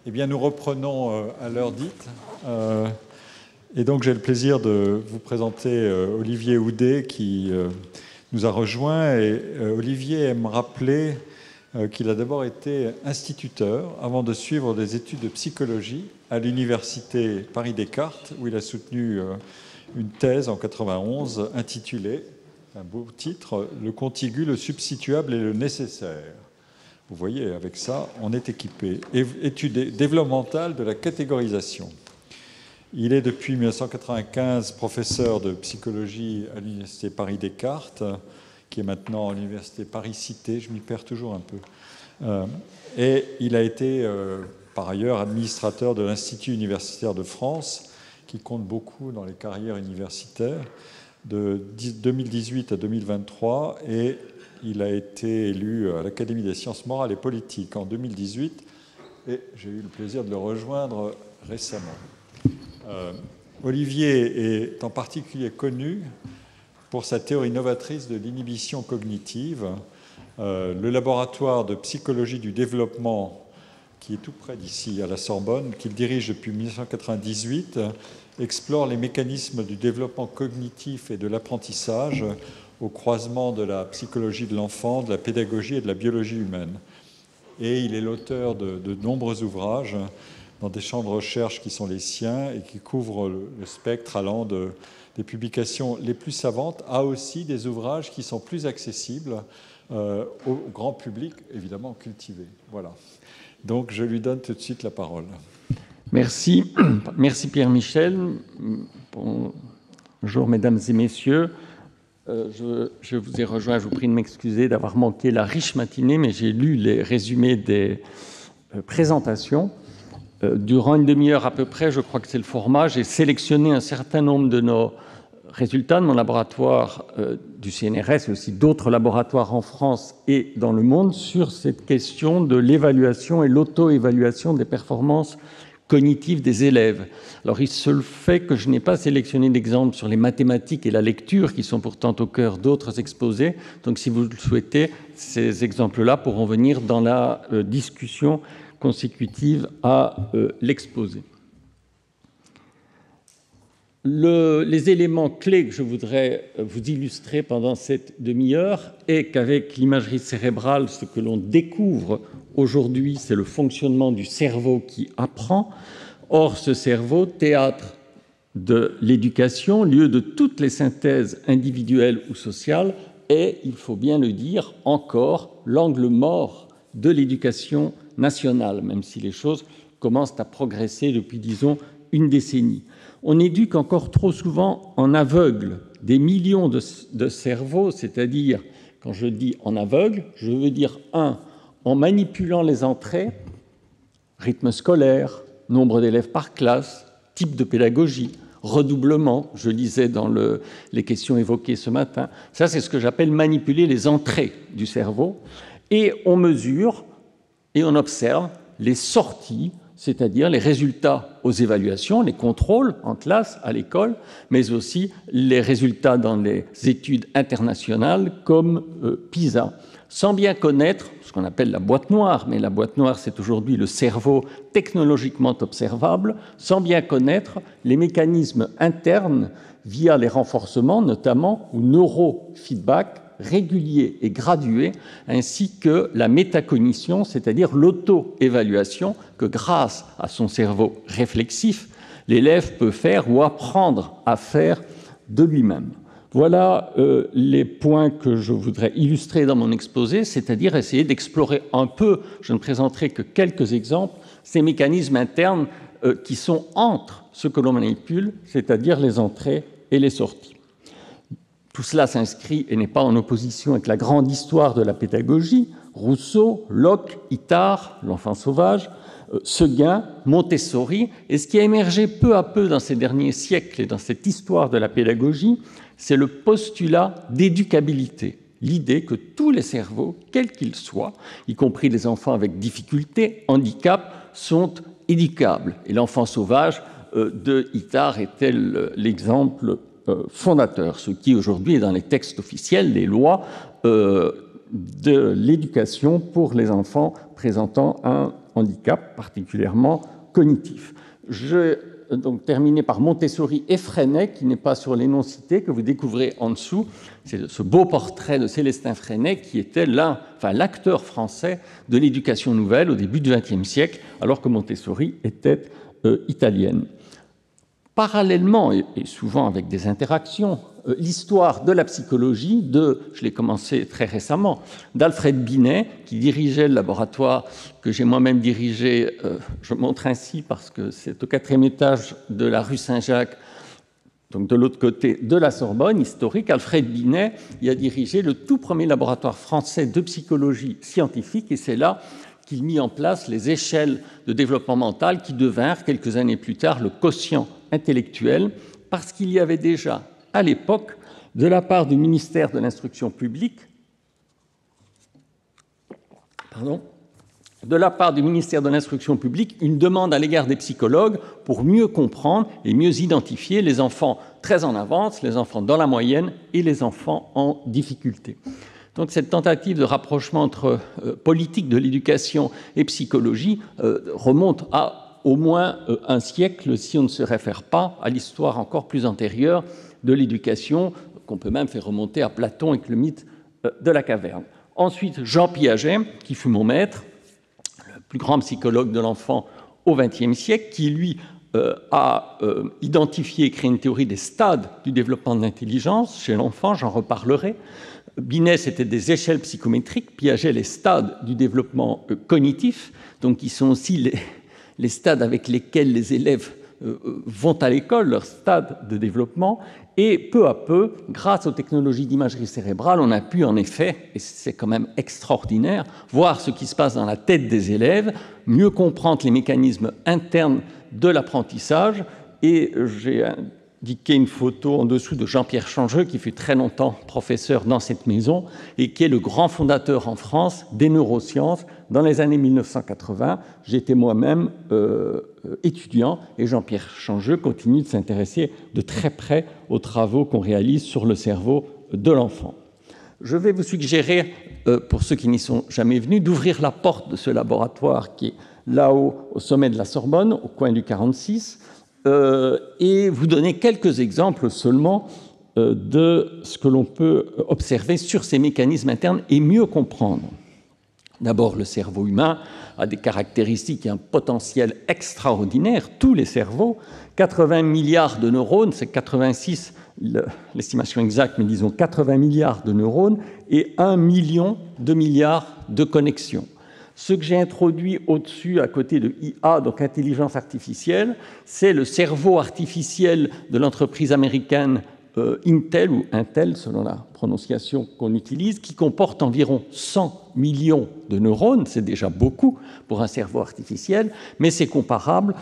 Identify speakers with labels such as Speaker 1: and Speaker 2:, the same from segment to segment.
Speaker 1: Eh bien, nous reprenons à l'heure dite. Et donc, j'ai le plaisir de vous présenter Olivier Houdet qui nous a rejoints. Et Olivier aime rappeler qu'il a d'abord été instituteur avant de suivre des études de psychologie à l'université Paris-Descartes, où il a soutenu une thèse en 91 intitulée, un beau titre, « Le contigu, le substituable et le nécessaire ». Vous voyez, avec ça, on est équipé. Étude développementale de la catégorisation. Il est depuis 1995 professeur de psychologie à l'université Paris-Descartes, qui est maintenant à l'université Paris-Cité, je m'y perds toujours un peu. Et il a été, par ailleurs, administrateur de l'Institut universitaire de France, qui compte beaucoup dans les carrières universitaires, de 2018 à 2023, et il a été élu à l'Académie des sciences morales et politiques en 2018, et j'ai eu le plaisir de le rejoindre récemment. Olivier est en particulier connu pour sa théorie novatrice de l'inhibition cognitive. Le laboratoire de psychologie du développement, qui est tout près d'ici à la Sorbonne, qu'il dirige depuis 1998, explore les mécanismes du développement cognitif et de l'apprentissage au croisement de la psychologie de l'enfant, de la pédagogie et de la biologie humaine. Et il est l'auteur de nombreux ouvrages dans des champs de recherche qui sont les siens et qui couvrent le spectre allant des publications les plus savantes à aussi des ouvrages qui sont plus accessibles au grand public, évidemment cultivé. Voilà. Donc je lui donne tout de suite la parole.
Speaker 2: Merci. Merci Pierre-Michel. Bonjour mesdames et messieurs. Je vous ai rejoint, je vous prie de m'excuser d'avoir manqué la riche matinée, mais j'ai lu les résumés des présentations. Durant une demi-heure à peu près, je crois que c'est le format, j'ai sélectionné un certain nombre de nos résultats de mon laboratoire du CNRS et aussi d'autres laboratoires en France et dans le monde sur cette question de l'évaluation et l'auto-évaluation des performances cognitives des élèves. Alors, il se fait que je n'ai pas sélectionné d'exemples sur les mathématiques et la lecture, qui sont pourtant au cœur d'autres exposés. Donc, si vous le souhaitez, ces exemples-là pourront venir dans la discussion consécutive à l'exposé. Les éléments clés que je voudrais vous illustrer pendant cette demi-heure est qu'avec l'imagerie cérébrale, ce que l'on découvre aujourd'hui, c'est le fonctionnement du cerveau qui apprend. Or, ce cerveau, théâtre de l'éducation, lieu de toutes les synthèses individuelles ou sociales, est, il faut bien le dire, encore l'angle mort de l'éducation nationale, même si les choses commencent à progresser depuis, disons, une décennie. On éduque encore trop souvent en aveugle des millions de cerveaux, c'est-à-dire, quand je dis en aveugle, je veux dire, en manipulant les entrées, rythme scolaire, nombre d'élèves par classe, type de pédagogie, redoublement, je lisais dans les questions évoquées ce matin. Ça, c'est ce que j'appelle manipuler les entrées du cerveau. Et on mesure et on observe les sorties, c'est-à-dire les résultats aux évaluations, les contrôles en classe, à l'école, mais aussi les résultats dans les études internationales comme PISA, sans bien connaître ce qu'on appelle la boîte noire, mais la boîte noire, c'est aujourd'hui le cerveau technologiquement observable, sans bien connaître les mécanismes internes via les renforcements, notamment, ou neurofeedback, régulier et gradué, ainsi que la métacognition, c'est-à-dire l'auto-évaluation que, grâce à son cerveau réflexif, l'élève peut faire ou apprendre à faire de lui-même. Voilà les points que je voudrais illustrer dans mon exposé, c'est-à-dire essayer d'explorer un peu, je ne présenterai que quelques exemples, ces mécanismes internes qui sont entre ce que l'on manipule, c'est-à-dire les entrées et les sorties. Tout cela s'inscrit et n'est pas en opposition avec la grande histoire de la pédagogie, Rousseau, Locke, Itard, l'enfant sauvage, Seguin, Montessori. Et ce qui a émergé peu à peu dans ces derniers siècles et dans cette histoire de la pédagogie, c'est le postulat d'éducabilité. L'idée que tous les cerveaux, quels qu'ils soient, y compris les enfants avec difficulté, handicap, sont éducables. Et l'enfant sauvage de Itard était l'exemple fondateur, ce qui aujourd'hui est dans les textes officiels, les lois de l'éducation pour les enfants présentant un handicap particulièrement cognitif. Je vais donc terminer par Montessori et Freinet, qui n'est pas sur les noms cités, que vous découvrez en dessous. C'est ce beau portrait de Célestin Freinet, qui était l'acteur français de l'éducation nouvelle au début du XXe siècle, alors que Montessori était italienne. Parallèlement, et souvent avec des interactions, l'histoire de la psychologie je l'ai commencé très récemment, d'Alfred Binet, qui dirigeait le laboratoire que j'ai moi-même dirigé, je montre ainsi parce que c'est au 4e étage de la rue Saint-Jacques, donc de l'autre côté de la Sorbonne, historique. Alfred Binet y a dirigé le tout premier laboratoire français de psychologie scientifique, et c'est là qu'il mit en place les échelles de développement mental qui devinrent, quelques années plus tard, le quotient intellectuel, parce qu'il y avait déjà, à l'époque, de la part du ministère de l'Instruction publique, une demande à l'égard des psychologues pour mieux comprendre et mieux identifier les enfants très en avance, les enfants dans la moyenne et les enfants en difficulté. Donc cette tentative de rapprochement entre politique de l'éducation et psychologie remonte à au moins un siècle, si on ne se réfère pas à l'histoire encore plus antérieure de l'éducation, qu'on peut même faire remonter à Platon avec le mythe de la caverne. Ensuite, Jean Piaget, qui fut mon maître, le plus grand psychologue de l'enfant au XXe siècle, qui, lui, a identifié et créé une théorie des stades du développement de l'intelligence chez l'enfant, j'en reparlerai. Binet, c'était des échelles psychométriques, Piaget, les stades du développement cognitif, donc qui sont aussi les stades avec lesquels les élèves vont à l'école, leur stade de développement, et peu à peu, grâce aux technologies d'imagerie cérébrale, on a pu en effet, et c'est quand même extraordinaire, voir ce qui se passe dans la tête des élèves, mieux comprendre les mécanismes internes de l'apprentissage, et j'ai indiqué une photo en dessous de Jean-Pierre Changeux, qui fut très longtemps professeur dans cette maison, et qui est le grand fondateur en France des neurosciences dans les années 1980. J'étais moi-même étudiant, et Jean-Pierre Changeux continue de s'intéresser de très près aux travaux qu'on réalise sur le cerveau de l'enfant. Je vais vous suggérer, pour ceux qui n'y sont jamais venus, d'ouvrir la porte de ce laboratoire qui est là-haut, au sommet de la Sorbonne, au coin du 46, et vous donner quelques exemples seulement de ce que l'on peut observer sur ces mécanismes internes et mieux comprendre. D'abord, le cerveau humain a des caractéristiques et un potentiel extraordinaire. Tous les cerveaux, 80 milliards de neurones, c'est 86, l'estimation exacte, mais disons 80 milliards de neurones et 1 million de milliards de connexions. Ce que j'ai introduit au-dessus, à côté de IA, donc intelligence artificielle, c'est le cerveau artificiel de l'entreprise américaine Intel, ou Intel selon la prononciation qu'on utilise, qui comporte environ 100 millions de neurones. C'est déjà beaucoup pour un cerveau artificiel, mais c'est comparable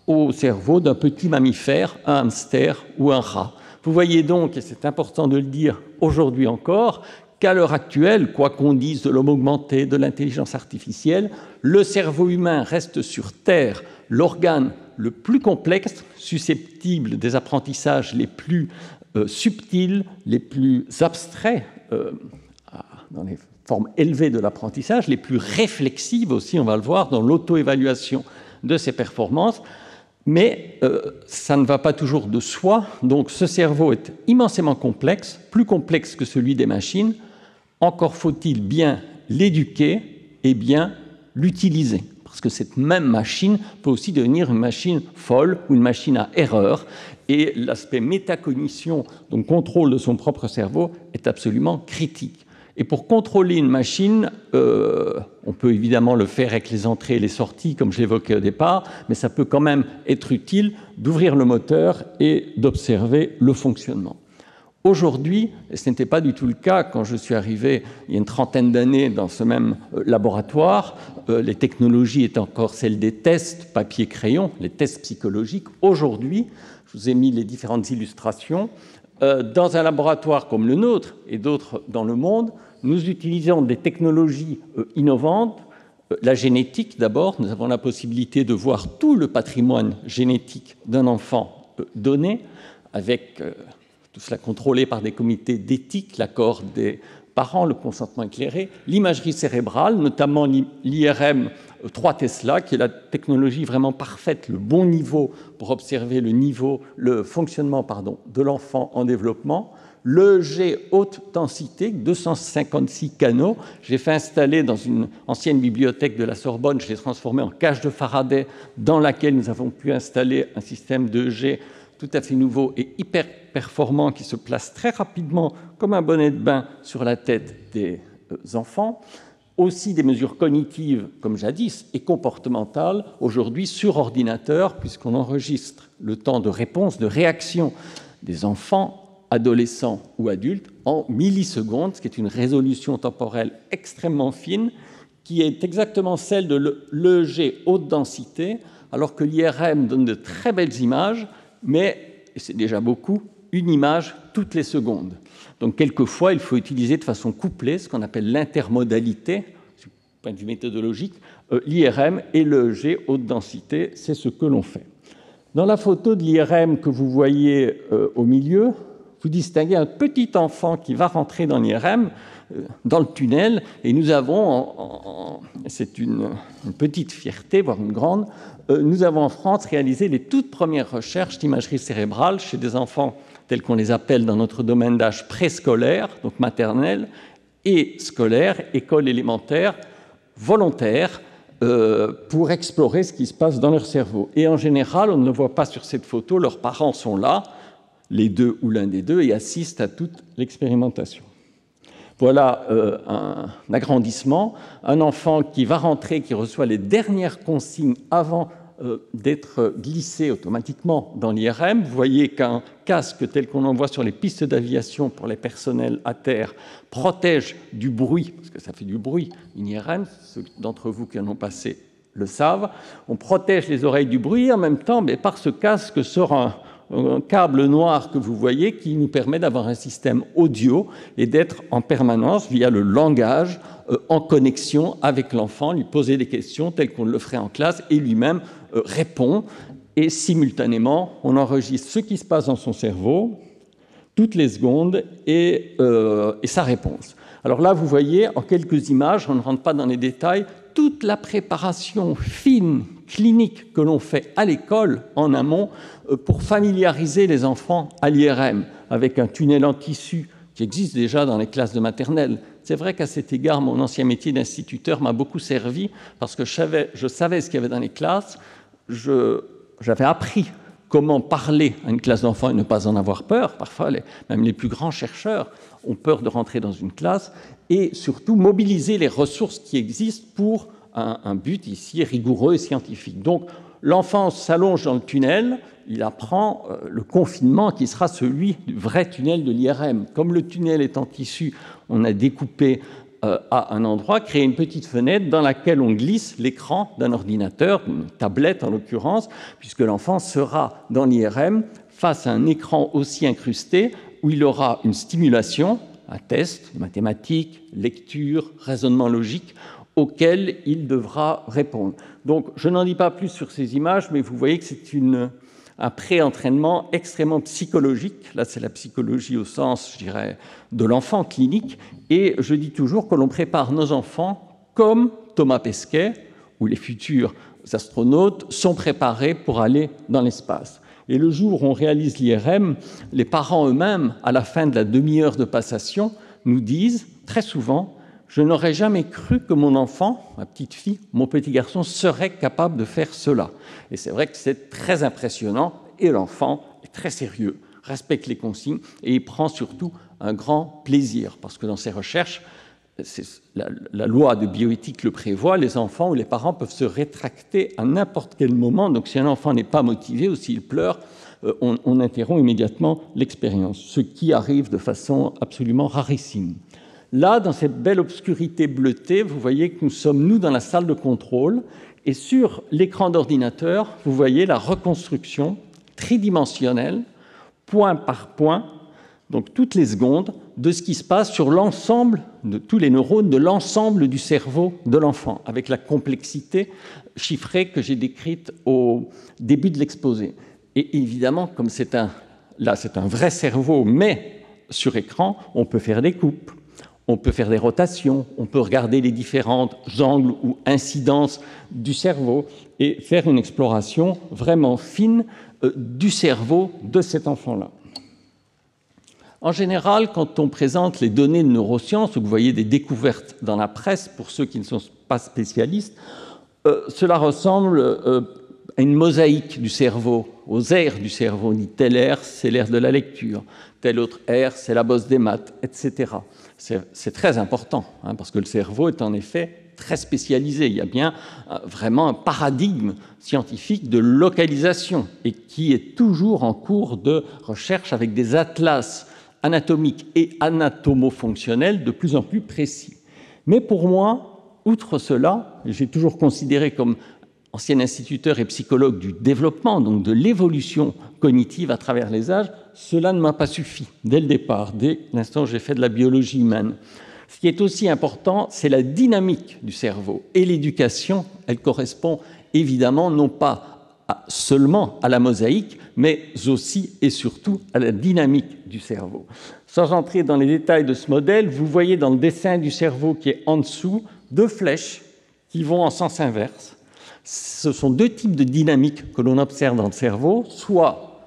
Speaker 2: au cerveau d'un petit mammifère, un hamster ou un rat. Vous voyez donc, et c'est important de le dire aujourd'hui encore, qu'à l'heure actuelle, quoi qu'on dise de l'homme augmenté, de l'intelligence artificielle, le cerveau humain reste sur Terre l'organe le plus complexe, susceptible des apprentissages les plus subtils, les plus abstraits, dans les formes élevées de l'apprentissage, les plus réflexives aussi, on va le voir, dans l'auto-évaluation de ses performances. Mais ça ne va pas toujours de soi. Donc ce cerveau est immensément complexe, plus complexe que celui des machines. Encore faut-il bien l'éduquer et bien l'utiliser. Parce que cette même machine peut aussi devenir une machine folle ou une machine à erreur. Et l'aspect métacognition, donc contrôle de son propre cerveau, est absolument critique. Et pour contrôler une machine, on peut évidemment le faire avec les entrées et les sorties, comme je l'évoquais au départ, mais ça peut quand même être utile d'ouvrir le moteur et d'observer le fonctionnement. Aujourd'hui, et ce n'était pas du tout le cas quand je suis arrivé il y a une trentaine d'années dans ce même laboratoire, les technologies étaient encore celles des tests papier-crayon, les tests psychologiques. Aujourd'hui, je vous ai mis les différentes illustrations. Dans un laboratoire comme le nôtre et d'autres dans le monde, nous utilisons des technologies innovantes. La génétique, d'abord, nous avons la possibilité de voir tout le patrimoine génétique d'un enfant donné, avec tout cela contrôlé par des comités d'éthique, l'accord des parents, le consentement éclairé, l'imagerie cérébrale, notamment l'IRM 3 Tesla, qui est la technologie vraiment parfaite, le bon niveau pour observer le fonctionnement de l'enfant en développement. L'EEG haute densité, 256 canaux. J'ai fait installer dans une ancienne bibliothèque de la Sorbonne, je l'ai transformé en cage de Faraday, dans laquelle nous avons pu installer un système d'EEG tout à fait nouveau et hyper performant qui se place très rapidement comme un bonnet de bain sur la tête des enfants. Aussi des mesures cognitives, comme jadis, et comportementales, aujourd'hui sur ordinateur, puisqu'on enregistre le temps de réponse, de réaction des enfants, adolescents ou adultes, en millisecondes, ce qui est une résolution temporelle extrêmement fine, qui est exactement celle de l'EEG haute densité, alors que l'IRM donne de très belles images, mais, et c'est déjà beaucoup, une image toutes les secondes. Donc, quelquefois, il faut utiliser de façon couplée ce qu'on appelle l'intermodalité, du point de vue méthodologique, l'IRM et l'EEG haute densité, c'est ce que l'on fait. Dans la photo de l'IRM que vous voyez au milieu, vous distinguez un petit enfant qui va rentrer dans l'IRM, dans le tunnel, et nous avons, c'est une petite fierté, voire une grande, nous avons en France réalisé les toutes premières recherches d'imagerie cérébrale chez des enfants tels qu'on les appelle dans notre domaine d'âge préscolaire, donc maternelle, et scolaire, école élémentaire, volontaire, pour explorer ce qui se passe dans leur cerveau. Et en général, on ne le voit pas sur cette photo, leurs parents sont là, les deux ou l'un des deux, et assistent à toute l'expérimentation. Voilà un agrandissement, un enfant qui va rentrer, qui reçoit les dernières consignes avant d'être glissé automatiquement dans l'IRM. Vous voyez qu'un casque tel qu'on en voit sur les pistes d'aviation pour les personnels à terre protège du bruit, parce que ça fait du bruit, une IRM, ceux d'entre vous qui en ont passé le savent. On protège les oreilles du bruit, en même temps, mais par ce casque sort un câble noir que vous voyez qui nous permet d'avoir un système audio et d'être en permanence, via le langage, en connexion avec l'enfant, lui poser des questions telles qu'on le ferait en classe et lui-même répond. Et simultanément, on enregistre ce qui se passe dans son cerveau toutes les secondes et sa réponse. Alors là, vous voyez en quelques images, on ne rentre pas dans les détails, toute la préparation fine, clinique que l'on fait à l'école en amont pour familiariser les enfants à l'IRM, avec un tunnel en tissu qui existe déjà dans les classes de maternelle. C'est vrai qu'à cet égard, mon ancien métier d'instituteur m'a beaucoup servi parce que je savais ce qu'il y avait dans les classes, j'avais appris comment parler à une classe d'enfants et ne pas en avoir peur. Parfois, même les plus grands chercheurs ont peur de rentrer dans une classe, et surtout mobiliser les ressources qui existent pour un but ici rigoureux et scientifique. Donc, l'enfant s'allonge dans le tunnel, il apprend le confinement qui sera celui du vrai tunnel de l'IRM. Comme le tunnel est en tissu, on a découpé à un endroit, créé une petite fenêtre dans laquelle on glisse l'écran d'un ordinateur, d'une tablette en l'occurrence, puisque l'enfant sera dans l'IRM face à un écran aussi incrusté où il aura une stimulation, un test, mathématiques, lecture, raisonnement logique, auquel il devra répondre. Donc, je n'en dis pas plus sur ces images, mais vous voyez que c'est un pré-entraînement extrêmement psychologique. Là, c'est la psychologie au sens, je dirais, de l'enfant clinique. Et je dis toujours que l'on prépare nos enfants comme Thomas Pesquet, où les futurs astronautes sont préparés pour aller dans l'espace. Et le jour où on réalise l'IRM, les parents eux-mêmes, à la fin de la demi-heure de passation, nous disent très souvent: je n'aurais jamais cru que mon enfant, ma petite fille, mon petit garçon serait capable de faire cela. Et c'est vrai que c'est très impressionnant, et l'enfant est très sérieux, respecte les consignes, et il prend surtout un grand plaisir, parce que dans ses recherches, la loi de bioéthique le prévoit, les enfants ou les parents peuvent se rétracter à n'importe quel moment. Donc si un enfant n'est pas motivé ou s'il pleure, on interrompt immédiatement l'expérience, ce qui arrive de façon absolument rarissime. Là, dans cette belle obscurité bleutée, vous voyez que nous sommes, nous, dans la salle de contrôle, et sur l'écran d'ordinateur, vous voyez la reconstruction tridimensionnelle, point par point, donc toutes les secondes, de ce qui se passe sur l'ensemble de tous les neurones, de l'ensemble du cerveau de l'enfant, avec la complexité chiffrée que j'ai décrite au début de l'exposé. Et évidemment, comme c'est un vrai cerveau, mais sur écran, on peut faire des coupes. On peut faire des rotations, on peut regarder les différents angles ou incidences du cerveau et faire une exploration vraiment fine du cerveau de cet enfant-là. En général, quand on présente les données de neurosciences, ou que vous voyez des découvertes dans la presse, pour ceux qui ne sont pas spécialistes, cela ressemble à une mosaïque du cerveau, aux aires du cerveau. On dit telle aire, c'est l'aire de la lecture, telle autre aire, c'est la bosse des maths, etc. C'est très important, hein, parce que le cerveau est en effet très spécialisé. Il y a bien vraiment un paradigme scientifique de localisation et qui est toujours en cours de recherche avec des atlas anatomiques et anatomo-fonctionnels de plus en plus précis. Mais pour moi, outre cela, j'ai toujours considéré comme ancien instituteur et psychologue du développement, donc de l'évolution cognitive à travers les âges, cela ne m'a pas suffi dès le départ, dès l'instant où j'ai fait de la biologie humaine. Ce qui est aussi important, c'est la dynamique du cerveau. Et l'éducation, elle correspond évidemment non pas seulement à la mosaïque, mais aussi et surtout à la dynamique du cerveau. Sans entrer dans les détails de ce modèle, vous voyez dans le dessin du cerveau qui est en dessous, deux flèches qui vont en sens inverse. Ce sont deux types de dynamique que l'on observe dans le cerveau, soit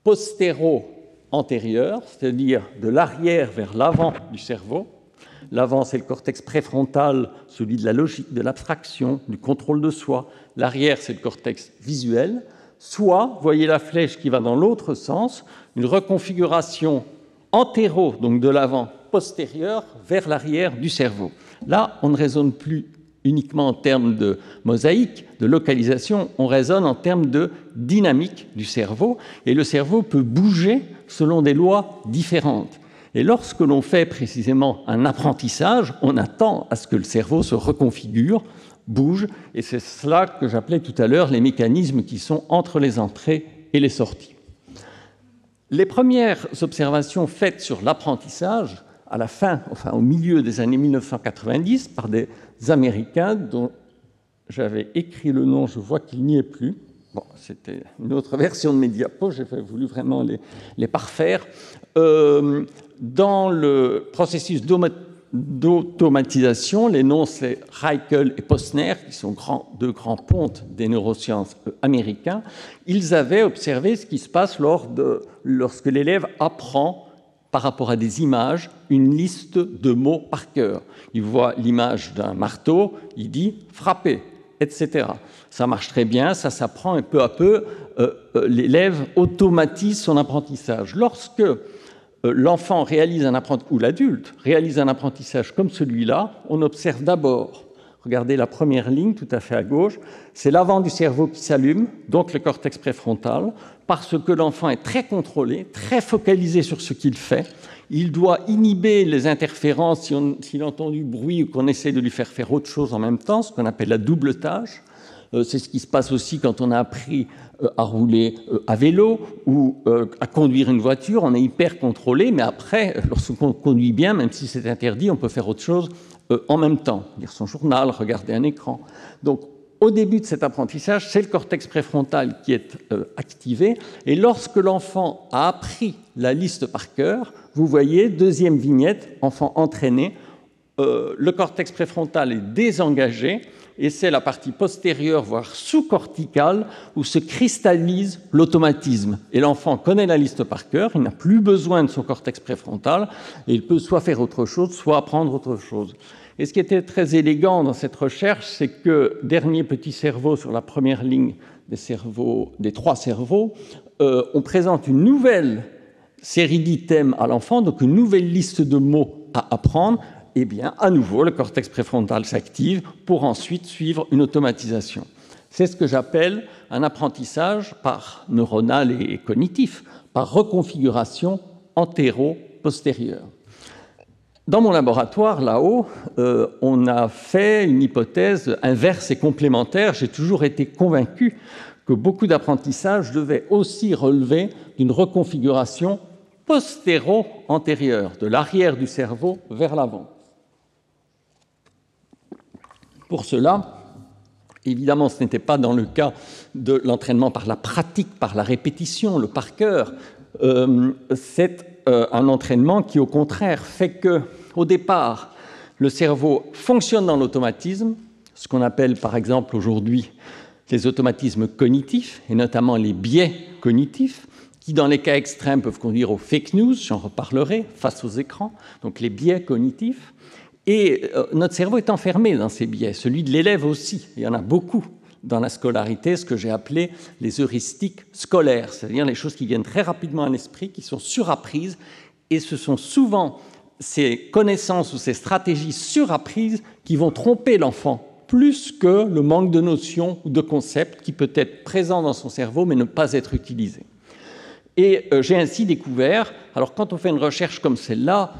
Speaker 2: postéro-antérieure, c'est-à-dire de l'arrière vers l'avant du cerveau. L'avant, c'est le cortex préfrontal, celui de la logique, de l'abstraction, du contrôle de soi. L'arrière, c'est le cortex visuel. Soit, vous voyez la flèche qui va dans l'autre sens, une reconfiguration antéro, donc de l'avant, postérieure, vers l'arrière du cerveau. Là, on ne raisonne plus uniquement en termes de mosaïque, de localisation, on raisonne en termes de dynamique du cerveau, et le cerveau peut bouger selon des lois différentes. Et lorsque l'on fait précisément un apprentissage, on attend à ce que le cerveau se reconfigure, bouge, et c'est cela que j'appelais tout à l'heure les mécanismes qui sont entre les entrées et les sorties. Les premières observations faites sur l'apprentissage, à la fin, enfin au milieu des années 1990, par des Américains dont j'avais écrit le nom, je vois qu'il n'y est plus. Bon, c'était une autre version de mes diapos, j'ai voulu vraiment les parfaire. Dans le processus d'automatisation, les noms c'est Reichel et Posner, qui sont deux grands pontes des neurosciences américains. Ils avaient observé ce qui se passe lorsque l'élève apprend par rapport à des images, une liste de mots par cœur. Il voit l'image d'un marteau, il dit « frapper », etc. Ça marche très bien, ça s'apprend et peu à peu, l'élève automatise son apprentissage. Lorsque l'enfant réalise un apprentissage, ou l'adulte réalise un apprentissage comme celui-là, on observe d'abord, regardez la première ligne tout à fait à gauche, c'est l'avant du cerveau qui s'allume, donc le cortex préfrontal, parce que l'enfant est très contrôlé, très focalisé sur ce qu'il fait. Il doit inhiber les interférences s'il entend du bruit ou qu'on essaie de lui faire autre chose en même temps, ce qu'on appelle la double tâche. C'est ce qui se passe aussi quand on a appris à rouler à vélo ou à conduire une voiture. On est hyper contrôlé, mais après, lorsqu'on conduit bien, même si c'est interdit, on peut faire autre chose en même temps, lire son journal, regarder un écran. Donc, au début de cet apprentissage, c'est le cortex préfrontal qui est activé. Et lorsque l'enfant a appris la liste par cœur, vous voyez, deuxième vignette, enfant entraîné, le cortex préfrontal est désengagé et c'est la partie postérieure, voire sous-corticale, où se cristallise l'automatisme. Et l'enfant connaît la liste par cœur, il n'a plus besoin de son cortex préfrontal et il peut soit faire autre chose, soit apprendre autre chose. Et ce qui était très élégant dans cette recherche, c'est que, dernier petit cerveau sur la première ligne des trois cerveaux, on présente une nouvelle série d'items à l'enfant, donc une nouvelle liste de mots à apprendre. Eh bien, à nouveau, le cortex préfrontal s'active pour ensuite suivre une automatisation. C'est ce que j'appelle un apprentissage par neuronal et cognitif, par reconfiguration antéro-postérieure. Dans mon laboratoire, là-haut, on a fait une hypothèse inverse et complémentaire. J'ai toujours été convaincu que beaucoup d'apprentissages devaient aussi relever d'une reconfiguration postéro-antérieure, de l'arrière du cerveau vers l'avant. Pour cela, évidemment, ce n'était pas dans le cas de l'entraînement par la pratique, par la répétition, le par cœur. C'est un entraînement qui, au contraire, fait que Au départ, le cerveau fonctionne dans l'automatisme, ce qu'on appelle par exemple aujourd'hui les automatismes cognitifs, et notamment les biais cognitifs, qui dans les cas extrêmes peuvent conduire aux fake news, j'en reparlerai, face aux écrans, donc les biais cognitifs. Et notre cerveau est enfermé dans ces biais, celui de l'élève aussi, il y en a beaucoup dans la scolarité, ce que j'ai appelé les heuristiques scolaires, c'est-à-dire les choses qui viennent très rapidement à l'esprit, qui sont surapprises, et ce sont souvent ces connaissances ou ces stratégies surapprises qui vont tromper l'enfant, plus que le manque de notions ou de concepts qui peut être présent dans son cerveau mais ne pas être utilisé. Et j'ai ainsi découvert, alors quand on fait une recherche comme celle-là,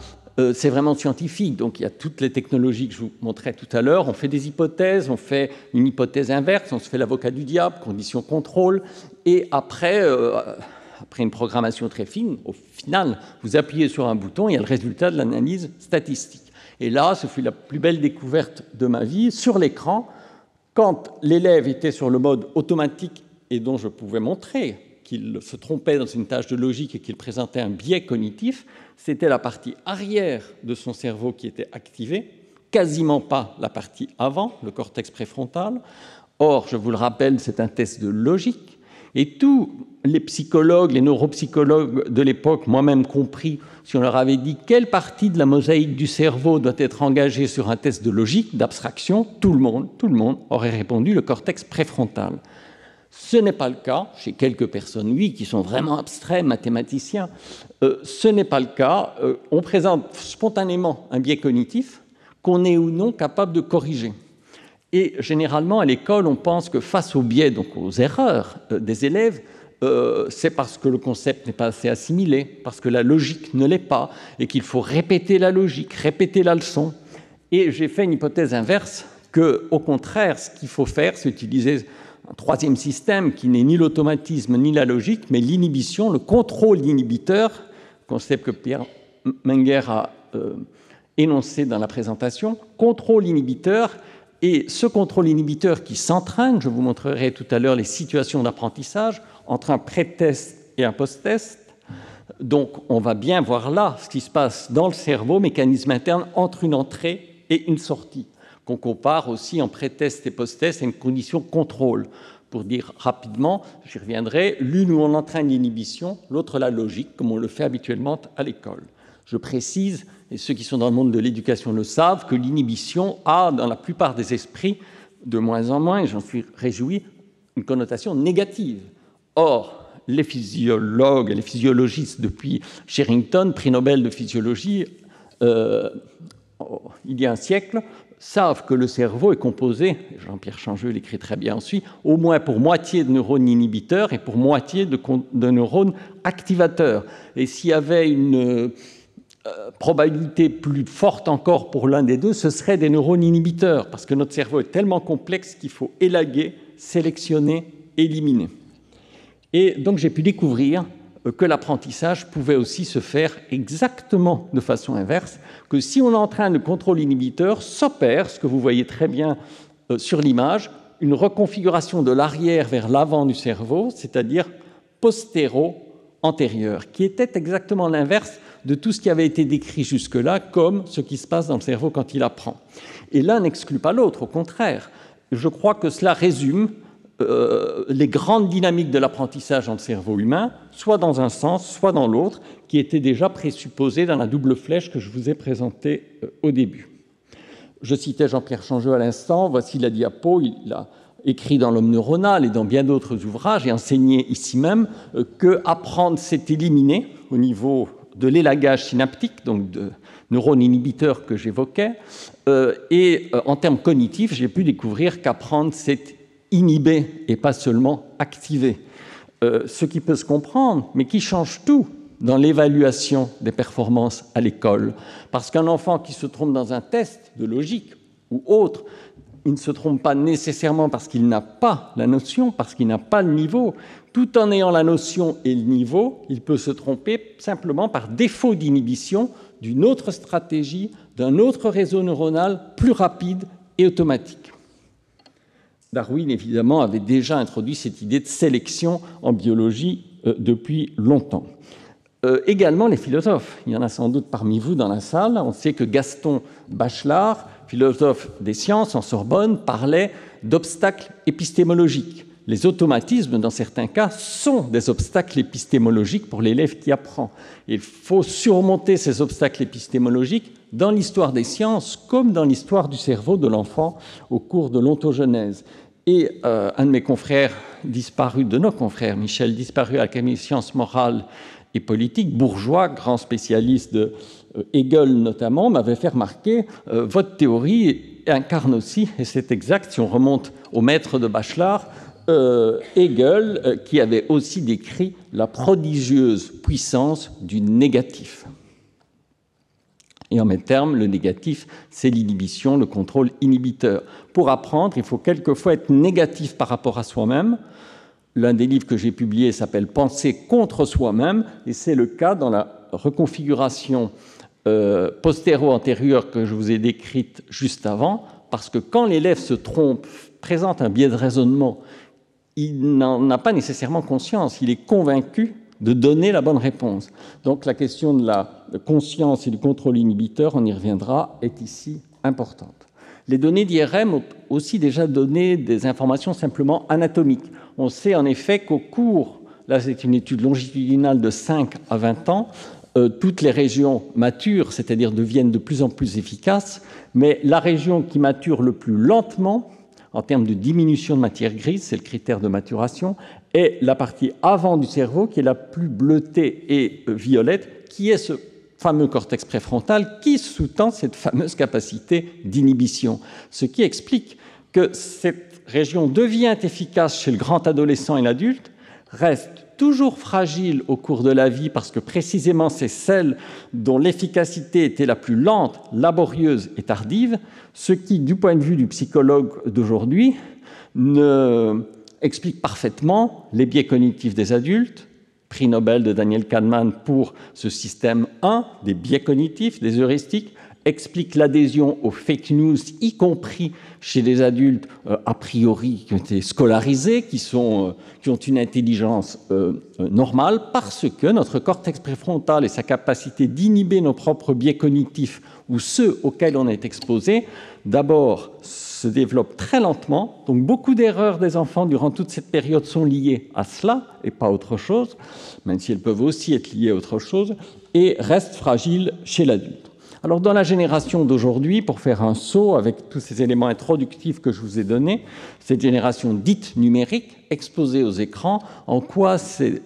Speaker 2: c'est vraiment scientifique, donc il y a toutes les technologies que je vous montrais tout à l'heure, on fait des hypothèses, on fait une hypothèse inverse, on se fait l'avocat du diable, condition contrôle, et après une programmation très fine, au final, vous appuyez sur un bouton, il y a le résultat de l'analyse statistique. Et là, ce fut la plus belle découverte de ma vie, sur l'écran, quand l'élève était sur le mode automatique et dont je pouvais montrer qu'il se trompait dans une tâche de logique et qu'il présentait un biais cognitif, c'était la partie arrière de son cerveau qui était activée, quasiment pas la partie avant, le cortex préfrontal. Or, je vous le rappelle, c'est un test de logique, et tous les psychologues, les neuropsychologues de l'époque, moi-même compris, si on leur avait dit quelle partie de la mosaïque du cerveau doit être engagée sur un test de logique, d'abstraction, tout le monde aurait répondu le cortex préfrontal. Ce n'est pas le cas, chez quelques personnes, oui, qui sont vraiment abstraits, mathématiciens, ce n'est pas le cas. On présente spontanément un biais cognitif qu'on est ou non capable de corriger. Et généralement, à l'école, on pense que face aux biais, donc aux erreurs des élèves, c'est parce que le concept n'est pas assez assimilé, parce que la logique ne l'est pas, et qu'il faut répéter la logique, répéter la leçon. Et j'ai fait une hypothèse inverse, qu'au contraire, ce qu'il faut faire, c'est utiliser un troisième système qui n'est ni l'automatisme ni la logique, mais l'inhibition, le contrôle inhibiteur, concept que Pierre Menger a énoncé dans la présentation, contrôle inhibiteur. Et ce contrôle inhibiteur qui s'entraîne, je vous montrerai tout à l'heure les situations d'apprentissage entre un pré-test et un post-test. Donc on va bien voir là ce qui se passe dans le cerveau, mécanisme interne entre une entrée et une sortie, qu'on compare aussi en pré-test et post-test à une condition contrôle. Pour dire rapidement, j'y reviendrai, l'une où on entraîne l'inhibition, l'autre la logique, comme on le fait habituellement à l'école. Je précise, et ceux qui sont dans le monde de l'éducation le savent, que l'inhibition a, dans la plupart des esprits, de moins en moins, et j'en suis réjoui, une connotation négative. Or, les physiologues et les physiologistes, depuis Sherrington, prix Nobel de physiologie, il y a un siècle, savent que le cerveau est composé, Jean-Pierre Changeux l'écrit très bien ensuite, au moins pour moitié de neurones inhibiteurs et pour moitié de neurones activateurs. Et s'il y avait une probabilité plus forte encore pour l'un des deux, ce serait des neurones inhibiteurs, parce que notre cerveau est tellement complexe qu'il faut élaguer, sélectionner, éliminer. Et donc j'ai pu découvrir que l'apprentissage pouvait aussi se faire exactement de façon inverse, que si on entraîne le contrôle inhibiteur, s'opère, ce que vous voyez très bien sur l'image, une reconfiguration de l'arrière vers l'avant du cerveau, c'est-à-dire postéro-antérieur, qui était exactement l'inverse de tout ce qui avait été décrit jusque-là comme ce qui se passe dans le cerveau quand il apprend. Et l'un n'exclut pas l'autre, au contraire. Je crois que cela résume les grandes dynamiques de l'apprentissage dans le cerveau humain, soit dans un sens, soit dans l'autre, qui étaient déjà présupposées dans la double flèche que je vous ai présentée au début. Je citais Jean-Pierre Changeux à l'instant, voici la diapo, il a écrit dans L'homme neuronal et dans bien d'autres ouvrages, et enseigné ici même, que apprendre, c'est éliminer au niveau de l'élagage synaptique, donc de neurones inhibiteurs que j'évoquais, et en termes cognitifs, j'ai pu découvrir qu'apprendre, c'est inhiber et pas seulement activer. Ce qui peut se comprendre, mais qui change tout dans l'évaluation des performances à l'école. Parce qu'un enfant qui se trompe dans un test de logique ou autre, il ne se trompe pas nécessairement parce qu'il n'a pas la notion, parce qu'il n'a pas le niveau. Tout en ayant la notion et le niveau, il peut se tromper simplement par défaut d'inhibition d'une autre stratégie, d'un autre réseau neuronal plus rapide et automatique. Darwin, évidemment, avait déjà introduit cette idée de sélection en biologie depuis longtemps. également les philosophes. Il y en a sans doute parmi vous dans la salle. On sait que Gaston Bachelard, philosophe des sciences en Sorbonne, parlait d'obstacles épistémologiques. Les automatismes, dans certains cas, sont des obstacles épistémologiques pour l'élève qui apprend. Il faut surmonter ces obstacles épistémologiques dans l'histoire des sciences comme dans l'histoire du cerveau de l'enfant au cours de l'ontogenèse. Et un de mes confrères disparus, de nos confrères, Michel, disparu à l'Académie des sciences morales et politiques, bourgeois, grand spécialiste de Hegel notamment, m'avait fait remarquer votre théorie incarne aussi, et c'est exact, si on remonte au maître de Bachelard, Hegel, qui avait aussi décrit la prodigieuse puissance du négatif. Et en même termes, le négatif, c'est l'inhibition, le contrôle inhibiteur. Pour apprendre, il faut quelquefois être négatif par rapport à soi-même. L'un des livres que j'ai publié s'appelle « Penser contre soi-même », et c'est le cas dans la reconfiguration postéro-antérieure que je vous ai décrite juste avant, parce que quand l'élève se trompe, présente un biais de raisonnement, il n'en a pas nécessairement conscience, il est convaincu de donner la bonne réponse. Donc la question de la conscience et du contrôle inhibiteur, on y reviendra, est ici importante. Les données d'IRM ont aussi déjà donné des informations simplement anatomiques. On sait en effet qu'au cours, là c'est une étude longitudinale de 5 à 20 ans, toutes les régions maturent, c'est-à-dire deviennent de plus en plus efficaces, mais la région qui mature le plus lentement, en termes de diminution de matière grise, c'est le critère de maturation, est la partie avant du cerveau qui est la plus bleutée et violette, qui est ce fameux cortex préfrontal qui sous-tend cette fameuse capacité d'inhibition. Ce qui explique que cette région devient efficace chez le grand adolescent et l'adulte, reste toujours fragile au cours de la vie parce que précisément c'est celle dont l'efficacité était la plus lente, laborieuse et tardive, ce qui, du point de vue du psychologue d'aujourd'hui, explique parfaitement les biais cognitifs des adultes, prix Nobel de Daniel Kahneman pour ce système 1 des biais cognitifs, des heuristiques, explique l'adhésion aux fake news, y compris chez des adultes a priori qui ont été scolarisés, qui ont une intelligence normale, parce que notre cortex préfrontal et sa capacité d'inhiber nos propres biais cognitifs ou ceux auxquels on est exposé, d'abord se développent très lentement. Donc beaucoup d'erreurs des enfants durant toute cette période sont liées à cela et pas autre chose, même si elles peuvent aussi être liées à autre chose, et restent fragiles chez l'adulte. Alors, dans la génération d'aujourd'hui, pour faire un saut avec tous ces éléments introductifs que je vous ai donnés, cette génération dite numérique, exposée aux écrans, en quoi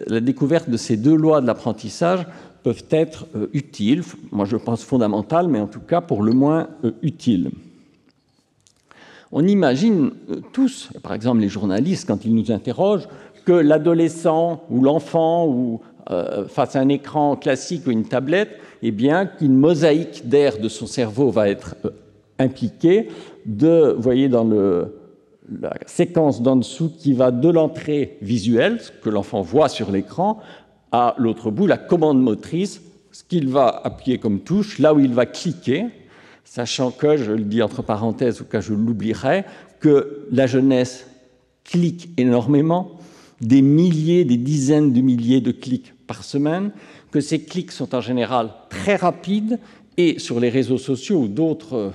Speaker 2: la découverte de ces deux lois de l'apprentissage peuvent être utiles, moi je pense fondamentales, mais en tout cas pour le moins utiles. On imagine tous, par exemple les journalistes, quand ils nous interrogent, que l'adolescent ou l'enfant ou face à un écran classique ou une tablette, eh bien, qu'une mosaïque d'air de son cerveau va être impliquée. Vous voyez dans la séquence d'en dessous qui va de l'entrée visuelle, ce que l'enfant voit sur l'écran, à l'autre bout, la commande motrice, ce qu'il va appuyer comme touche, là où il va cliquer, sachant que, je le dis entre parenthèses, au cas où je l'oublierai, que la jeunesse clique énormément, des milliers, des dizaines de milliers de clics par semaine, que ces clics sont en général très rapides et sur les réseaux sociaux ou d'autres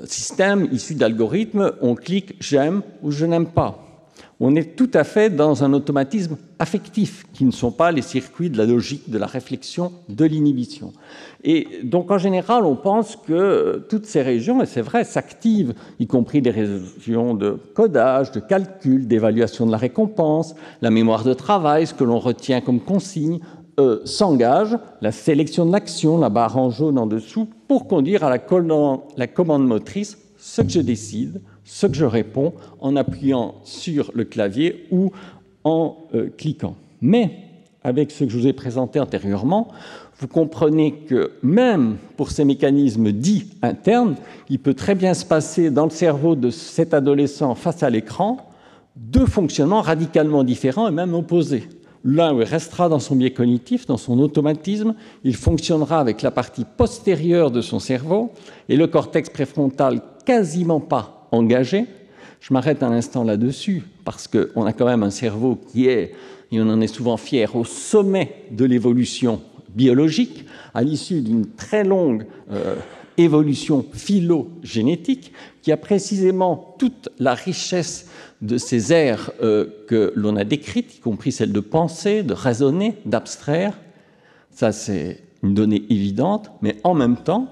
Speaker 2: systèmes issus d'algorithmes, on clique « j'aime » ou « je n'aime pas ». On est tout à fait dans un automatisme affectif qui ne sont pas les circuits de la logique, de la réflexion, de l'inhibition. Et donc, en général, on pense que toutes ces régions, et c'est vrai, s'activent, y compris les régions de codage, de calcul, d'évaluation de la récompense, la mémoire de travail, ce que l'on retient comme consigne, s'engagent, la sélection de l'action, la barre en jaune en dessous, pour conduire à la commande motrice, ce que je décide, ce que je réponds en appuyant sur le clavier ou en cliquant. Mais, avec ce que je vous ai présenté antérieurement, vous comprenez que même pour ces mécanismes dits internes, il peut très bien se passer dans le cerveau de cet adolescent face à l'écran deux fonctionnements radicalement différents et même opposés. L'un restera dans son biais cognitif, dans son automatisme, il fonctionnera avec la partie postérieure de son cerveau et le cortex préfrontal quasiment pas engagé, Je m'arrête un instant là-dessus, parce qu'on a quand même un cerveau qui est, et on en est souvent fier, au sommet de l'évolution biologique, à l'issue d'une très longue évolution phylogénétique, qui a précisément toute la richesse de ces aires que l'on a décrites, y compris celle de penser, de raisonner, d'abstraire. Ça, c'est une donnée évidente, mais en même temps,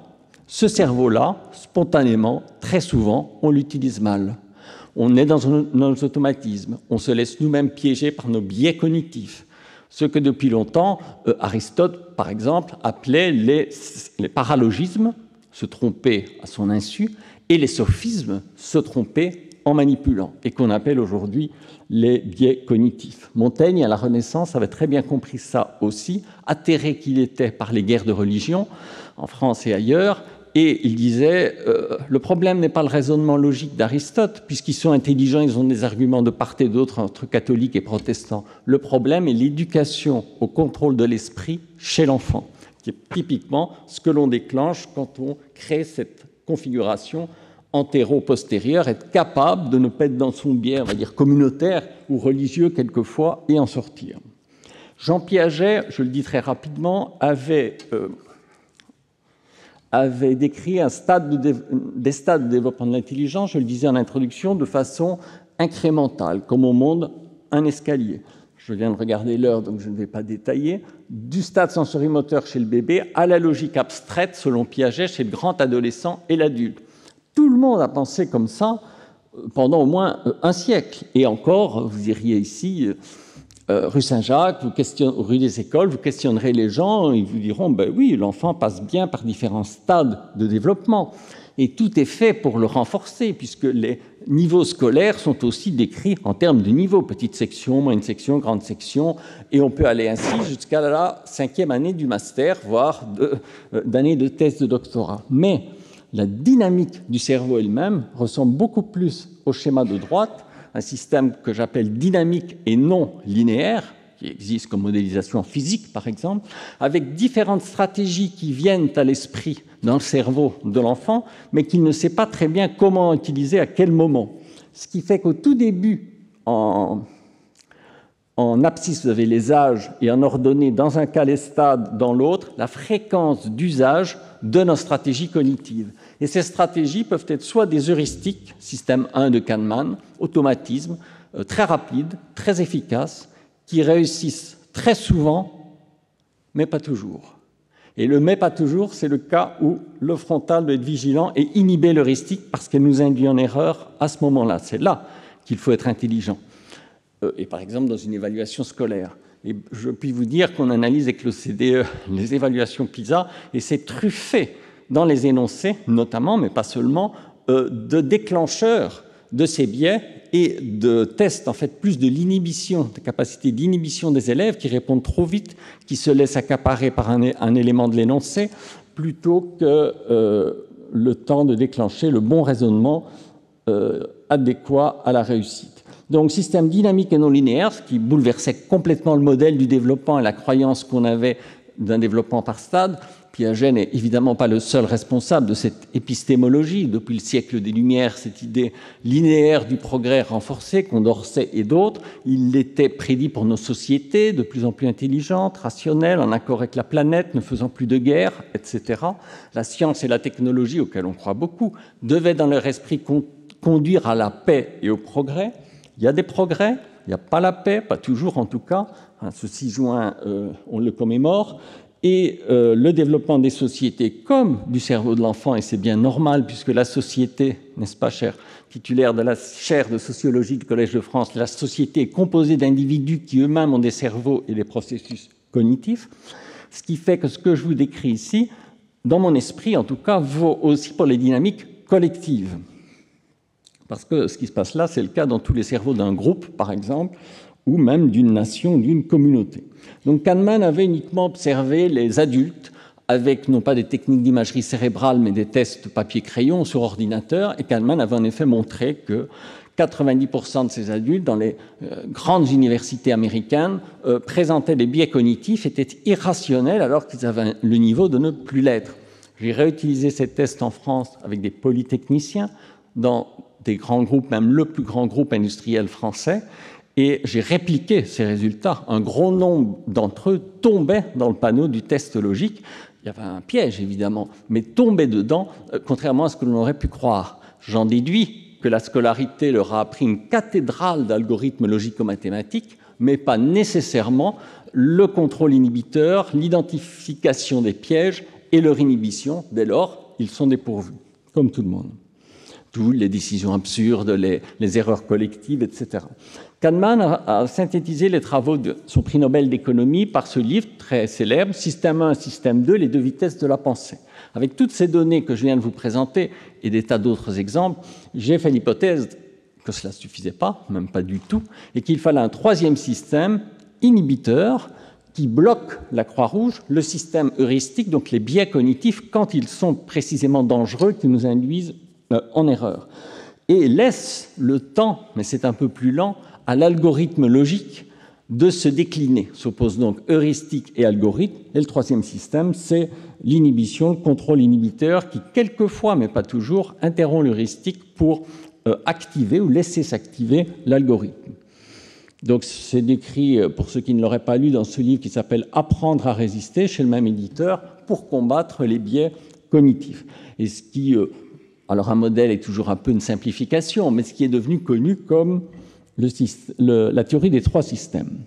Speaker 2: ce cerveau-là, spontanément, très souvent, on l'utilise mal. On est dans nos automatismes, on se laisse nous-mêmes piéger par nos biais cognitifs. Ce que depuis longtemps, Aristote, par exemple, appelait les paralogismes, se tromper à son insu, et les sophismes, se tromper en manipulant, et qu'on appelle aujourd'hui les biais cognitifs. Montaigne, à la Renaissance, avait très bien compris ça aussi, atterré qu'il était par les guerres de religion, en France et ailleurs, et il disait le problème n'est pas le raisonnement logique d'Aristote, puisqu'ils sont intelligents, ils ont des arguments de part et d'autre entre catholiques et protestants. Le problème est l'éducation au contrôle de l'esprit chez l'enfant, qui est typiquement ce que l'on déclenche quand on crée cette configuration antéro-postérieure, être capable de ne pas être dans son biais, on va dire, communautaire ou religieux quelquefois, et en sortir. Jean Piaget, je le dis très rapidement, avait décrit des stades de développement de l'intelligence, je le disais en introduction, de façon incrémentale, comme on monte un escalier. Je viens de regarder l'heure, donc je ne vais pas détailler. Du stade sensorimoteur chez le bébé à la logique abstraite, selon Piaget, chez le grand adolescent et l'adulte. Tout le monde a pensé comme ça pendant au moins un siècle. Et encore, vous iriez ici, rue Saint-Jacques, rue des Écoles, vous questionnerez les gens, ils vous diront, ben oui, l'enfant passe bien par différents stades de développement. Et tout est fait pour le renforcer, puisque les niveaux scolaires sont aussi décrits en termes de niveaux, petite section, moyenne section, grande section, et on peut aller ainsi jusqu'à la 5e année du master, voire d'année de thèse de doctorat. Mais la dynamique du cerveau elle-même ressemble beaucoup plus au schéma de droite, un système que j'appelle dynamique et non linéaire, qui existe comme modélisation physique, par exemple, avec différentes stratégies qui viennent à l'esprit dans le cerveau de l'enfant, mais qu'il ne sait pas très bien comment utiliser à quel moment. Ce qui fait qu'au tout début, en abscisse, vous avez les âges, et en ordonnée, dans un cas les stades, dans l'autre, la fréquence d'usage de nos stratégies cognitives. Et ces stratégies peuvent être soit des heuristiques, système 1 de Kahneman, automatisme, très rapide, très efficace, qui réussissent très souvent, mais pas toujours. Et le « mais pas toujours », c'est le cas où le frontal doit être vigilant et inhiber l'heuristique parce qu'elle nous induit en erreur à ce moment-là. C'est là qu'il faut être intelligent. Et par exemple, dans une évaluation scolaire. Et je puis vous dire qu'on analyse avec l'OCDE les évaluations PISA, et c'est truffé dans les énoncés, notamment, mais pas seulement, de déclencheurs de ces biais et de tests, en fait, plus de l'inhibition, de capacité d'inhibition des élèves qui répondent trop vite, qui se laissent accaparer par un élément de l'énoncé, plutôt que le temps de déclencher le bon raisonnement adéquat à la réussite. Donc, système dynamique et non linéaire, ce qui bouleversait complètement le modèle du développement et la croyance qu'on avait d'un développement par stade. Piaget n'est évidemment pas le seul responsable de cette épistémologie. Depuis le siècle des Lumières, cette idée linéaire du progrès renforcé, Condorcet et d'autres, il l'était prédit pour nos sociétés, de plus en plus intelligentes, rationnelles, en accord avec la planète, ne faisant plus de guerre, etc. La science et la technologie, auxquelles on croit beaucoup, devaient dans leur esprit conduire à la paix et au progrès. Il y a des progrès, il n'y a pas la paix, pas toujours en tout cas. Ce 6 juin, on le commémore. Et le développement des sociétés comme du cerveau de l'enfant, et c'est bien normal puisque la société, n'est-ce pas, cher titulaire de la chaire de sociologie du Collège de France, la société est composée d'individus qui eux-mêmes ont des cerveaux et des processus cognitifs, ce qui fait que ce que je vous décris ici, dans mon esprit en tout cas, vaut aussi pour les dynamiques collectives. Parce que ce qui se passe là, c'est le cas dans tous les cerveaux d'un groupe, par exemple, ou même d'une nation, d'une communauté. Donc Kahneman avait uniquement observé les adultes avec non pas des techniques d'imagerie cérébrale, mais des tests papier-crayon sur ordinateur, et Kahneman avait en effet montré que 90% de ces adultes dans les grandes universités américaines présentaient des biais cognitifs, étaient irrationnels alors qu'ils avaient le niveau de ne plus l'être. J'ai réutilisé ces tests en France avec des polytechniciens dans des grands groupes, même le plus grand groupe industriel français, et j'ai répliqué ces résultats. Un grand nombre d'entre eux tombaient dans le panneau du test logique. Il y avait un piège, évidemment, mais tombaient dedans, contrairement à ce que l'on aurait pu croire. J'en déduis que la scolarité leur a appris une cathédrale d'algorithmes logico-mathématiques, mais pas nécessairement le contrôle inhibiteur, l'identification des pièges et leur inhibition. Dès lors, ils sont dépourvus, comme tout le monde. D'où les décisions absurdes, les erreurs collectives, etc. Kahneman a synthétisé les travaux de son prix Nobel d'économie par ce livre très célèbre, Système 1, Système 2, les deux vitesses de la pensée. Avec toutes ces données que je viens de vous présenter et des tas d'autres exemples, j'ai fait l'hypothèse que cela ne suffisait pas, même pas du tout, et qu'il fallait un troisième système inhibiteur qui bloque la Croix-Rouge, le système heuristique, donc les biais cognitifs, quand ils sont précisément dangereux, qui nous induisent en erreur, et laisse le temps, mais c'est un peu plus lent, à l'algorithme logique de se décliner. S'opposent donc heuristique et algorithme, et le troisième système, c'est l'inhibition, le contrôle inhibiteur, qui quelquefois, mais pas toujours, interrompt l'heuristique pour activer ou laisser s'activer l'algorithme. Donc c'est décrit, pour ceux qui ne l'auraient pas lu, dans ce livre qui s'appelle « Apprendre à résister » chez le même éditeur, pour combattre les biais cognitifs. Et ce qui... alors un modèle est toujours un peu une simplification, mais ce qui est devenu connu comme la théorie des trois systèmes.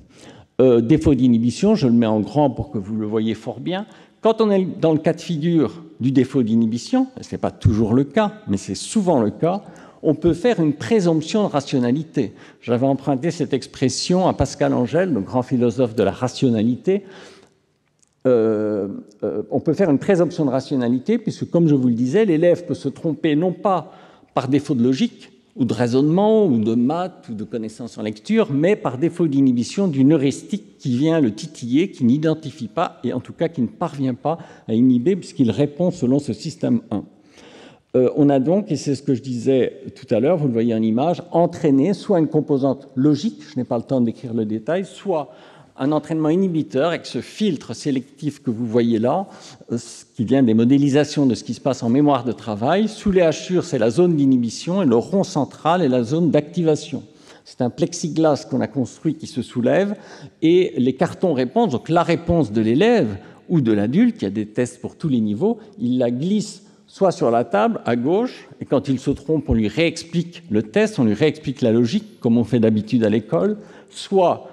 Speaker 2: Défaut d'inhibition, je le mets en grand pour que vous le voyez fort bien. Quand on est dans le cas de figure du défaut d'inhibition, ce n'est pas toujours le cas, mais c'est souvent le cas, on peut faire une présomption de rationalité. J'avais emprunté cette expression à Pascal Engel, le grand philosophe de la rationalité. On peut faire une présomption de rationalité, puisque, comme je vous le disais, l'élève peut se tromper non pas par défaut de logique, ou de raisonnement, ou de maths, ou de connaissances en lecture, mais par défaut d'inhibition d'une heuristique qui vient le titiller, qui n'identifie pas, et en tout cas qui ne parvient pas à inhiber, puisqu'il répond selon ce système 1. On a donc, et c'est ce que je disais tout à l'heure, vous le voyez en image, entraîné soit une composante logique, je n'ai pas le temps de décrire le détail, soit un entraînement inhibiteur avec ce filtre sélectif que vous voyez là, qui vient des modélisations de ce qui se passe en mémoire de travail. Sous les hachures, c'est la zone d'inhibition et le rond central est la zone d'activation. C'est un plexiglas qu'on a construit qui se soulève et les cartons répondent, donc la réponse de l'élève ou de l'adulte, il y a des tests pour tous les niveaux, il la glisse soit sur la table, à gauche, et quand il se trompe, on lui réexplique le test, on lui réexplique la logique, comme on fait d'habitude à l'école, soit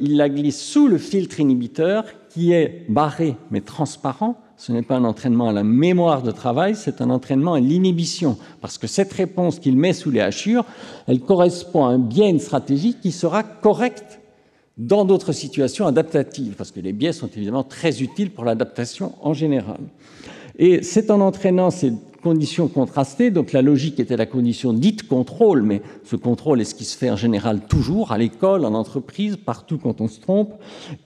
Speaker 2: il la glisse sous le filtre inhibiteur, qui est barré mais transparent. Ce n'est pas un entraînement à la mémoire de travail, c'est un entraînement à l'inhibition, parce que cette réponse qu'il met sous les hachures, elle correspond à un biais, une stratégie qui sera correcte dans d'autres situations adaptatives, parce que les biais sont évidemment très utiles pour l'adaptation en général. Et c'est en entraînant ces conditions contrastées, donc la logique était la condition dite contrôle, mais ce contrôle est ce qui se fait en général toujours, à l'école, en entreprise, partout quand on se trompe,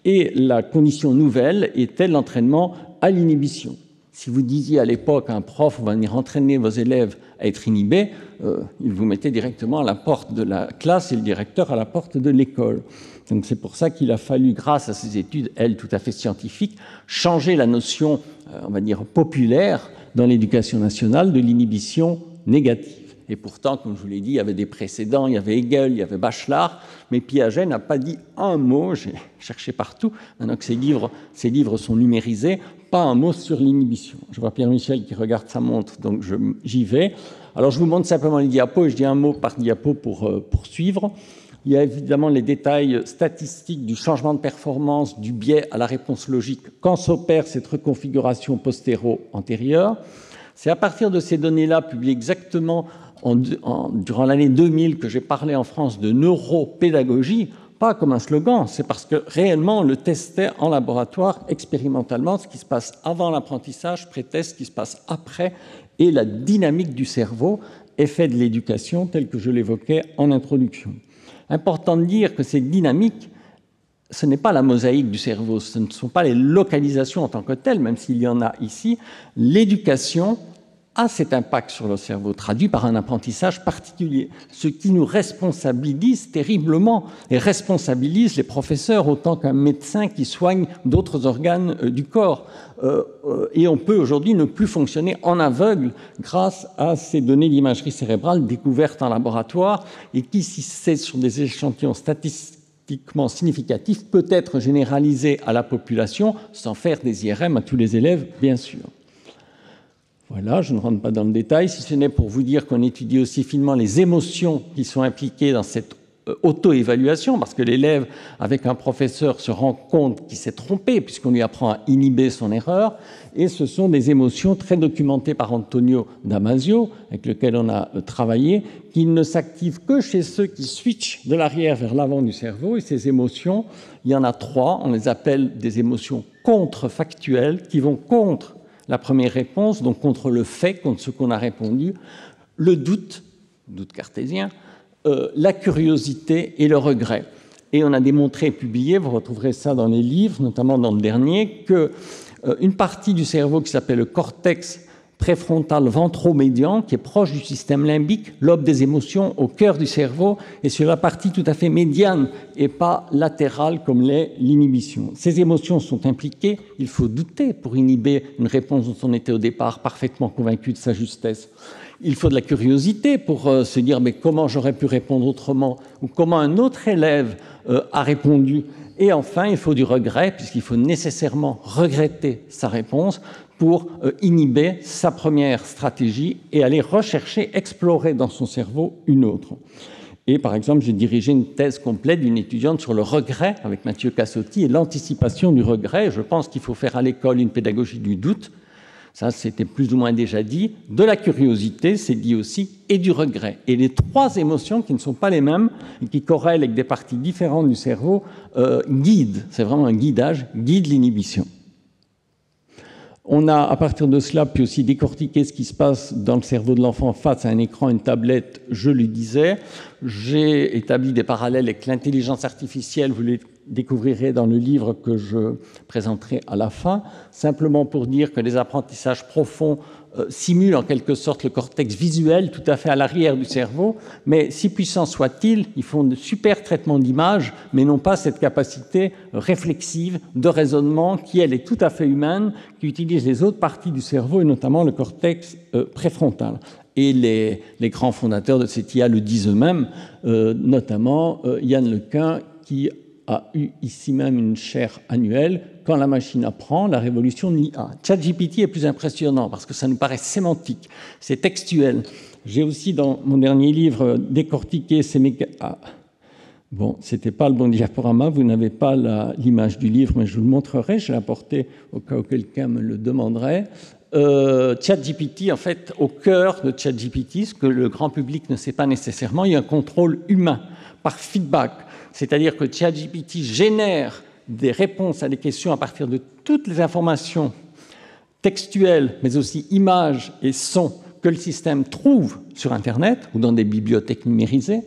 Speaker 2: et la condition nouvelle était l'entraînement à l'inhibition. Si vous disiez à l'époque à un prof, on va venir entraîner vos élèves à être inhibés, il vous mettait directement à la porte de la classe et le directeur à la porte de l'école. Donc c'est pour ça qu'il a fallu, grâce à ces études, elles tout à fait scientifiques, changer la notion, on va dire, populaire dans l'éducation nationale de l'inhibition négative. Et pourtant, comme je vous l'ai dit, il y avait des précédents, il y avait Hegel, il y avait Bachelard, mais Piaget n'a pas dit un mot, j'ai cherché partout, maintenant que ces livres sont numérisés, pas un mot sur l'inhibition. Je vois Pierre-Michel qui regarde sa montre, donc j'y vais. Alors je vous montre simplement les diapos, et je dis un mot par diapo pour poursuivre. Il y a évidemment les détails statistiques du changement de performance du biais à la réponse logique quand s'opère cette reconfiguration postéro-antérieure. C'est à partir de ces données-là, publiées exactement durant l'année 2000, que j'ai parlé en France de neuropédagogie, pas comme un slogan, c'est parce que réellement on le testait en laboratoire expérimentalement, ce qui se passe avant l'apprentissage, pré-test, ce qui se passe après, et la dynamique du cerveau, effet de l'éducation, tel que je l'évoquais en introduction. Important de dire que cette dynamique, ce n'est pas la mosaïque du cerveau, ce ne sont pas les localisations en tant que telles, même s'il y en a ici. L'éducation a cet impact sur le cerveau, traduit par un apprentissage particulier, ce qui nous responsabilise terriblement et responsabilise les professeurs autant qu'un médecin qui soigne d'autres organes du corps. Et on peut aujourd'hui ne plus fonctionner en aveugle grâce à ces données d'imagerie cérébrale découvertes en laboratoire et qui, si c'est sur des échantillons statistiquement significatifs, peut être généralisé à la population sans faire des IRM à tous les élèves, bien sûr. Voilà, je ne rentre pas dans le détail, si ce n'est pour vous dire qu'on étudie aussi finement les émotions qui sont impliquées dans cette auto-évaluation, parce que l'élève, avec un professeur, se rend compte qu'il s'est trompé, puisqu'on lui apprend à inhiber son erreur, et ce sont des émotions très documentées par Antonio Damasio, avec lequel on a travaillé, qui ne s'activent que chez ceux qui switchent de l'arrière vers l'avant du cerveau, et ces émotions, il y en a 3, on les appelle des émotions contrefactuelles, qui vont contre la première réponse, donc contre le fait, contre ce qu'on a répondu, le doute cartésien, la curiosité et le regret. Et on a démontré et publié, vous retrouverez ça dans les livres, notamment dans le dernier, qu'une partie du cerveau qui s'appelle le cortex préfrontal ventromédian, qui est proche du système limbique, lobe des émotions au cœur du cerveau, et sur la partie tout à fait médiane et pas latérale comme l'est l'inhibition. Ces émotions sont impliquées, il faut douter pour inhiber une réponse dont on était au départ parfaitement convaincu de sa justesse. Il faut de la curiosité pour se dire mais comment j'aurais pu répondre autrement, ou comment un autre élève a répondu. Et enfin, il faut du regret, puisqu'il faut nécessairement regretter sa réponse pour inhiber sa première stratégie et aller rechercher, explorer dans son cerveau une autre. Et par exemple, j'ai dirigé une thèse complète d'une étudiante sur le regret avec Mathieu Cassotti et l'anticipation du regret. Je pense qu'il faut faire à l'école une pédagogie du doute. Ça, c'était plus ou moins déjà dit. De la curiosité, c'est dit aussi, et du regret. Et les 3 émotions qui ne sont pas les mêmes et qui corrèlent avec des parties différentes du cerveau guident, c'est vraiment un guidage, guide l'inhibition. On a, à partir de cela, pu aussi décortiquer ce qui se passe dans le cerveau de l'enfant face à un écran, une tablette, je le disais. J'ai établi des parallèles avec l'intelligence artificielle, vous les découvrirez dans le livre que je présenterai à la fin, simplement pour dire que les apprentissages profonds simulent en quelque sorte le cortex visuel tout à fait à l'arrière du cerveau, mais si puissants soient-ils, ils font de super traitements d'images, mais n'ont pas cette capacité réflexive de raisonnement qui, elle, est tout à fait humaine, qui utilise les autres parties du cerveau et notamment le cortex préfrontal. Et les grands fondateurs de cette IA le disent eux-mêmes, notamment Yann Lequin, qui a eu ici même une chaire annuelle, quand la machine apprend, la révolution de l'IA. ChatGPT est plus impressionnant parce que ça nous paraît sémantique, c'est textuel. J'ai aussi dans mon dernier livre décortiqué ces mécanismes. Bon, c'était pas le bon diaporama, vous n'avez pas l'image du livre, mais je vous le montrerai, je l'ai apporté au cas où quelqu'un me le demanderait. ChatGPT, en fait, au cœur de ChatGPT, ce que le grand public ne sait pas nécessairement, il y a un contrôle humain par feedback. C'est-à-dire que ChatGPT génère des réponses à des questions à partir de toutes les informations textuelles, mais aussi images et sons que le système trouve sur Internet ou dans des bibliothèques numérisées.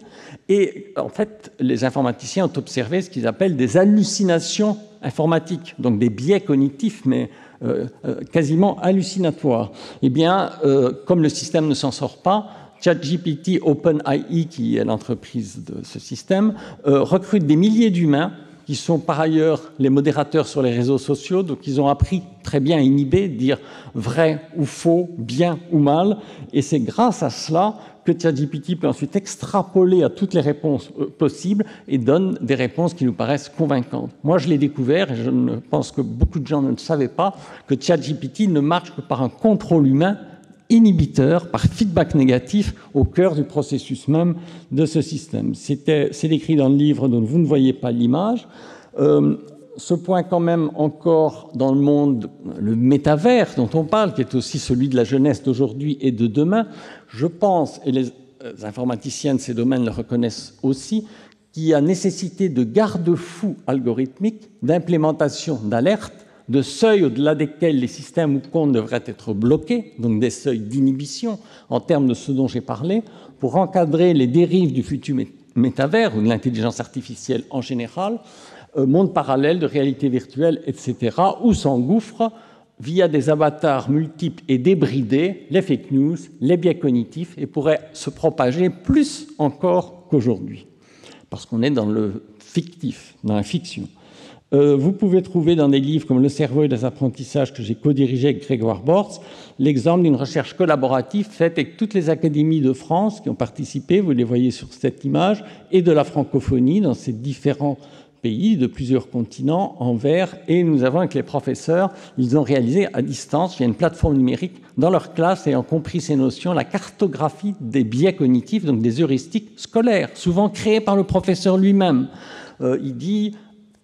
Speaker 2: Et en fait, les informaticiens ont observé ce qu'ils appellent des hallucinations informatiques, donc des biais cognitifs, mais quasiment hallucinatoires. Eh bien, comme le système ne s'en sort pas, ChatGPT OpenAI, qui est l'entreprise de ce système, recrute des milliers d'humains qui sont par ailleurs les modérateurs sur les réseaux sociaux, donc ils ont appris très bien à inhiber, dire vrai ou faux, bien ou mal, et c'est grâce à cela que ChatGPT peut ensuite extrapoler à toutes les réponses possibles et donne des réponses qui nous paraissent convaincantes. Moi, je l'ai découvert, et je pense que beaucoup de gens ne le savaient pas, que ChatGPT ne marche que par un contrôle humain inhibiteur, par feedback négatif, au cœur du processus même de ce système. C'est décrit dans le livre dont vous ne voyez pas l'image. Ce point quand même encore dans le monde, le métavers dont on parle, qui est aussi celui de la jeunesse d'aujourd'hui et de demain, je pense, et les informaticiens de ces domaines le reconnaissent aussi, qu'il y a nécessité de garde-fous algorithmiques, d'implémentation d'alertes, de seuils au-delà desquels les systèmes ou comptes devraient être bloqués, donc des seuils d'inhibition en termes de ce dont j'ai parlé, pour encadrer les dérives du futur métavers ou de l'intelligence artificielle en général, monde parallèle de réalité virtuelle, etc., où s'engouffrent via des avatars multiples et débridés, les fake news, les biais cognitifs, et pourrait se propager plus encore qu'aujourd'hui, parce qu'on est dans le fictif, dans la fiction. Vous pouvez trouver dans des livres comme Le cerveau et les apprentissages que j'ai co-dirigé avec Grégoire Bortz, l'exemple d'une recherche collaborative faite avec toutes les académies de France qui ont participé, vous les voyez sur cette image, et de la francophonie dans ces différents pays de plusieurs continents en vert. Et nous avons avec les professeurs, ils ont réalisé à distance, via une plateforme numérique, dans leur classe, ayant compris ces notions, la cartographie des biais cognitifs, donc des heuristiques scolaires, souvent créées par le professeur lui-même. Il dit...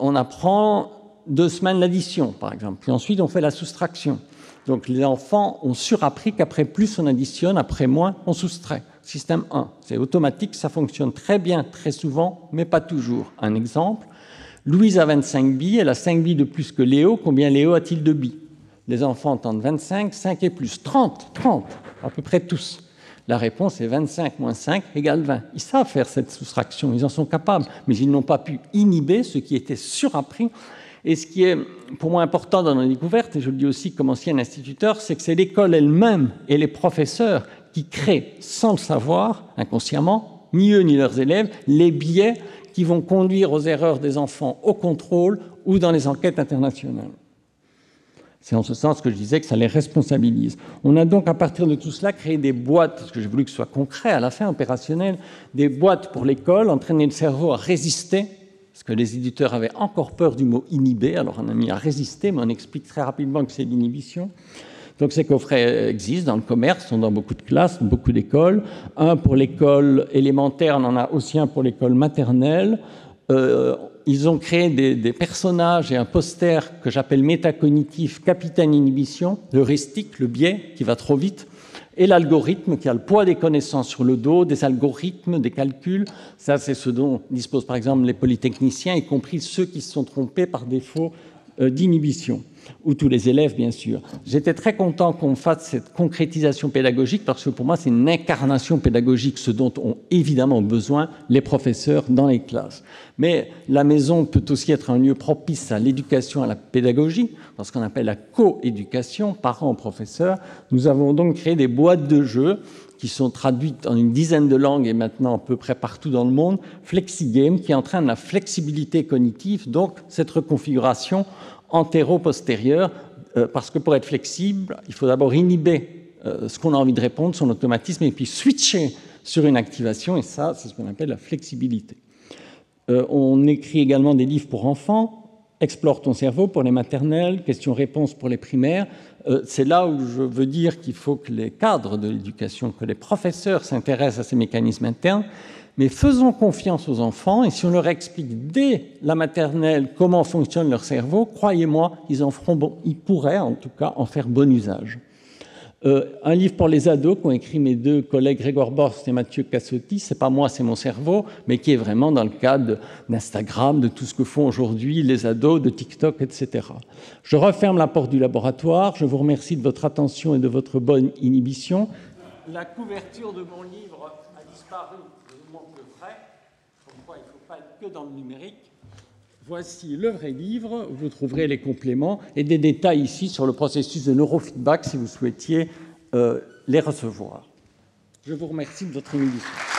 Speaker 2: On apprend 2 semaines l'addition, par exemple, puis ensuite on fait la soustraction. Donc les enfants ont surappris qu'après plus on additionne, après moins on soustrait. Système 1, c'est automatique, ça fonctionne très bien, très souvent, mais pas toujours. Un exemple, Louise a 25 billes, elle a 5 billes de plus que Léo, combien Léo a-t-il de billes? Les enfants entendent 25, 5 et plus, 30, à peu près tous. La réponse est 25 moins 5 égale 20. Ils savent faire cette soustraction, ils en sont capables, mais ils n'ont pas pu inhiber ce qui était surappris. Et ce qui est pour moi important dans nos découvertes, et je le dis aussi comme ancien instituteur, c'est que c'est l'école elle-même et les professeurs qui créent, sans le savoir, inconsciemment, ni eux ni leurs élèves, les biais qui vont conduire aux erreurs des enfants au contrôle ou dans les enquêtes internationales. C'est en ce sens que je disais que ça les responsabilise. On a donc, à partir de tout cela, créé des boîtes, parce que j'ai voulu que ce soit concret, à la fin opérationnel, des boîtes pour l'école, entraîner le cerveau à résister, parce que les éditeurs avaient encore peur du mot « inhiber », alors on a mis à résister, mais on explique très rapidement que c'est l'inhibition. Donc ces coffrets existent dans le commerce, sont dans beaucoup de classes, dans beaucoup d'écoles. Un pour l'école élémentaire, on en a aussi un pour l'école maternelle. Ils ont créé des personnages et un poster que j'appelle métacognitif, capitaine inhibition, l'heuristique, le biais qui va trop vite, et l'algorithme qui a le poids des connaissances sur le dos, des algorithmes, des calculs. Ça, c'est ce dont disposent par exemple les polytechniciens, y compris ceux qui se sont trompés par défaut d'inhibition, ou tous les élèves, bien sûr. J'étais très content qu'on fasse cette concrétisation pédagogique, parce que pour moi, c'est une incarnation pédagogique, ce dont ont évidemment besoin les professeurs dans les classes. Mais la maison peut aussi être un lieu propice à l'éducation, à la pédagogie, dans ce qu'on appelle la co-éducation, parents-professeurs. Nous avons donc créé des boîtes de jeux qui sont traduites en une dizaine de langues et maintenant à peu près partout dans le monde, FlexiGame, qui entraîne la flexibilité cognitive, donc cette reconfiguration antéro-postérieure, parce que pour être flexible, il faut d'abord inhiber ce qu'on a envie de répondre, son automatisme, et puis switcher sur une activation, et ça, c'est ce qu'on appelle la flexibilité. On écrit également des livres pour enfants, Explore ton cerveau pour les maternelles, questions-réponses pour les primaires. C'est là où je veux dire qu'il faut que les cadres de l'éducation, que les professeurs s'intéressent à ces mécanismes internes, mais faisons confiance aux enfants, et si on leur explique dès la maternelle comment fonctionne leur cerveau, croyez-moi, ils pourraient en tout cas en faire bon usage. Un livre pour les ados qu'ont écrit mes 2 collègues Grégoire Borst et Mathieu Cassotti, c'est pas moi, c'est mon cerveau, mais qui est vraiment dans le cadre d'Instagram, de tout ce que font aujourd'hui les ados, de TikTok, etc. Je referme la porte du laboratoire, je vous remercie de votre attention et de votre bonne inhibition. La couverture de mon livre a disparu, je vous montre le vrai, comme quoi il ne faut pas être que dans le numérique. Voici le vrai livre, vous trouverez les compléments et des détails ici sur le processus de neurofeedback si vous souhaitiez les recevoir. Je vous remercie de votre invitation.